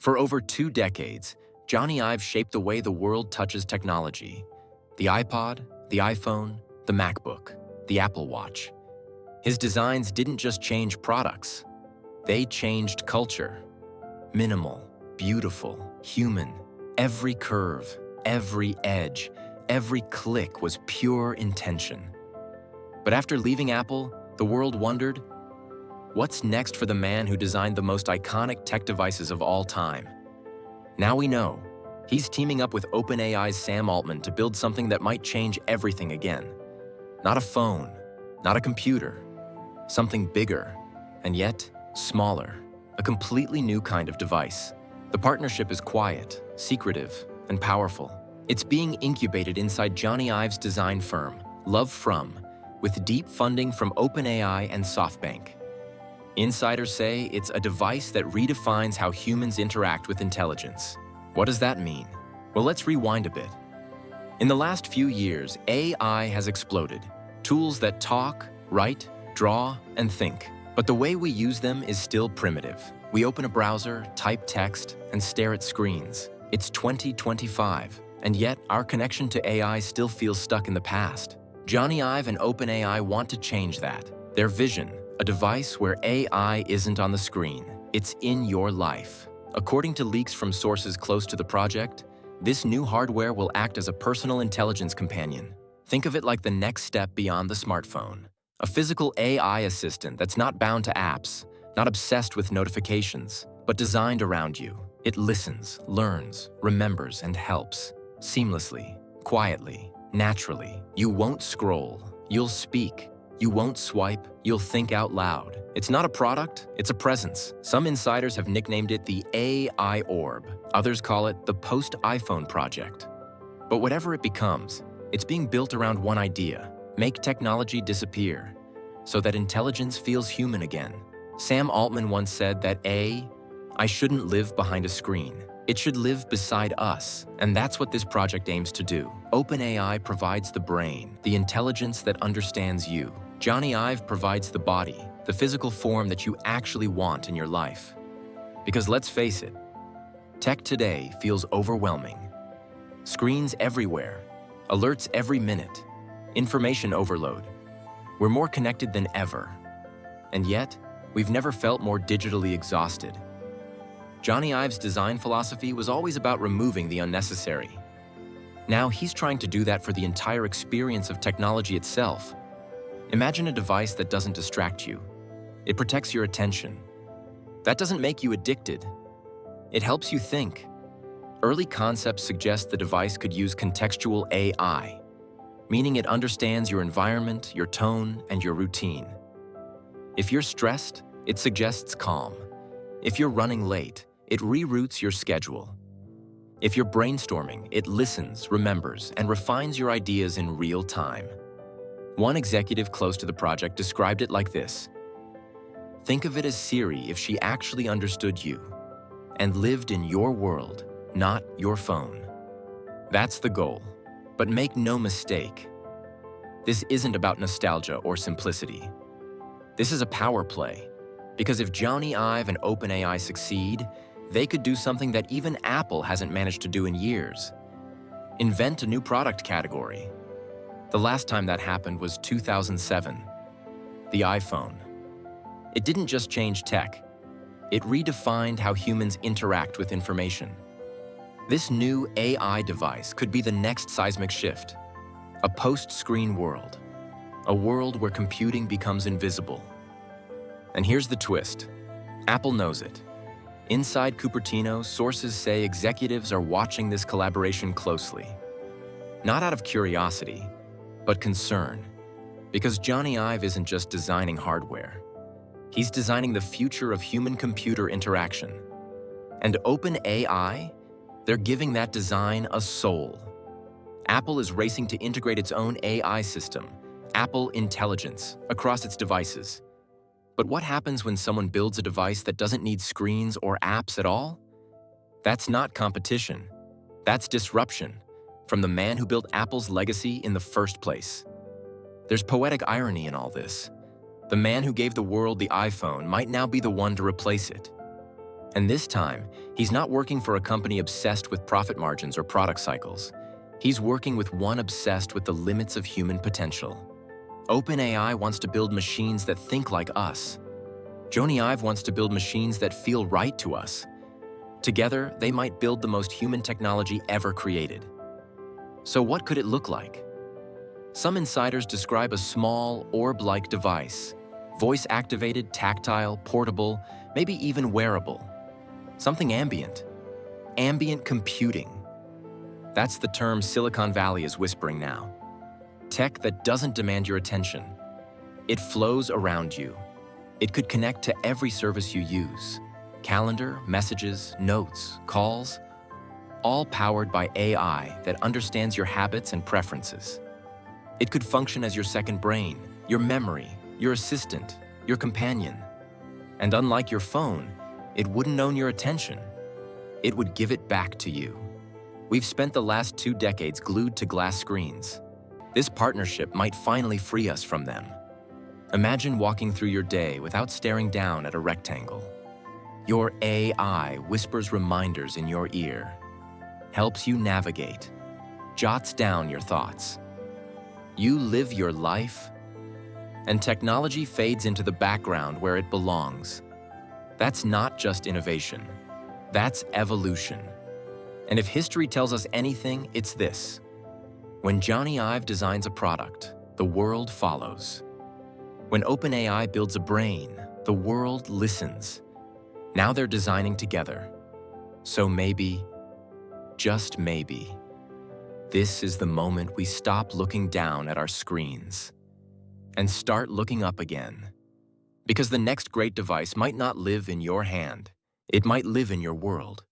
For over 2 decades, Jony Ive shaped the way the world touches technology. The iPod, the iPhone, the MacBook, the Apple Watch. His designs didn't just change products, they changed culture. Minimal, beautiful, human. Every curve, every edge, every click was pure intention. But after leaving Apple, the world wondered, what's next for the man who designed the most iconic tech devices of all time? Now we know. He's teaming up with OpenAI's Sam Altman to build something that might change everything again. Not a phone, not a computer, something bigger, and yet smaller, a completely new kind of device. The partnership is quiet, secretive, and powerful. It's being incubated inside Jony Ive's design firm, Love From, with deep funding from OpenAI and SoftBank. Insiders say it's a device that redefines how humans interact with intelligence. What does that mean? Well, let's rewind a bit. In the last few years, AI has exploded. Tools that talk, write, draw, and think. But the way we use them is still primitive. We open a browser, type text, and stare at screens. It's 2025, and yet our connection to AI still feels stuck in the past. Jony Ive and OpenAI want to change that. Their vision, a device where AI isn't on the screen, it's in your life. According to leaks from sources close to the project, this new hardware will act as a personal intelligence companion. Think of it like the next step beyond the smartphone. A physical AI assistant that's not bound to apps, not obsessed with notifications, but designed around you. It listens, learns, remembers, and helps. Seamlessly, quietly, naturally. You won't scroll. You'll speak. You won't swipe, you'll think out loud. It's not a product, it's a presence. Some insiders have nicknamed it the AI Orb. Others call it the post-iPhone project. But whatever it becomes, it's being built around one idea: make technology disappear, so that intelligence feels human again. Sam Altman once said that I shouldn't live behind a screen. It should live beside us, and that's what this project aims to do. OpenAI provides the brain, the intelligence that understands you. Jony Ive provides the body, the physical form that you actually want in your life. Because let's face it, tech today feels overwhelming. Screens everywhere, alerts every minute, information overload. We're more connected than ever. And yet, we've never felt more digitally exhausted. Jony Ive's design philosophy was always about removing the unnecessary. Now he's trying to do that for the entire experience of technology itself. Imagine a device that doesn't distract you. It protects your attention. That doesn't make you addicted. It helps you think. Early concepts suggest the device could use contextual AI, meaning it understands your environment, your tone, and your routine. If you're stressed, it suggests calm. If you're running late, it reroutes your schedule. If you're brainstorming, it listens, remembers, and refines your ideas in real time. One executive close to the project described it like this: think of it as Siri if she actually understood you and lived in your world, not your phone. That's the goal. But make no mistake, this isn't about nostalgia or simplicity. This is a power play, because if Jony Ive and OpenAI succeed, they could do something that even Apple hasn't managed to do in years: invent a new product category. The last time that happened was 2007, the iPhone. It didn't just change tech, it redefined how humans interact with information. This new AI device could be the next seismic shift, a post-screen world, a world where computing becomes invisible. And here's the twist: Apple knows it. Inside Cupertino, sources say executives are watching this collaboration closely. Not out of curiosity, but concern. Because Jony Ive isn't just designing hardware. He's designing the future of human-computer interaction. And OpenAI, they're giving that design a soul. Apple is racing to integrate its own AI system, Apple Intelligence, across its devices. But what happens when someone builds a device that doesn't need screens or apps at all? That's not competition. That's disruption, from the man who built Apple's legacy in the first place. There's poetic irony in all this. The man who gave the world the iPhone might now be the one to replace it. And this time, he's not working for a company obsessed with profit margins or product cycles. He's working with one obsessed with the limits of human potential. OpenAI wants to build machines that think like us. Jony Ive wants to build machines that feel right to us. Together, they might build the most human technology ever created. So what could it look like? Some insiders describe a small, orb-like device, voice-activated, tactile, portable, maybe even wearable. Something ambient. Ambient computing. That's the term Silicon Valley is whispering now. Tech that doesn't demand your attention. It flows around you. It could connect to every service you use. Calendar, messages, notes, calls, all powered by AI that understands your habits and preferences. It could function as your second brain, your memory, your assistant, your companion. And unlike your phone, it wouldn't own your attention. It would give it back to you. We've spent the last 2 decades glued to glass screens. This partnership might finally free us from them. Imagine walking through your day without staring down at a rectangle. Your AI whispers reminders in your ear, helps you navigate, jots down your thoughts. You live your life, and technology fades into the background where it belongs. That's not just innovation. That's evolution. And if history tells us anything, it's this. When Jony Ive designs a product, the world follows. When OpenAI builds a brain, the world listens. Now they're designing together. So maybe, just maybe, this is the moment we stop looking down at our screens and start looking up again. Because the next great device might not live in your hand. It might live in your world.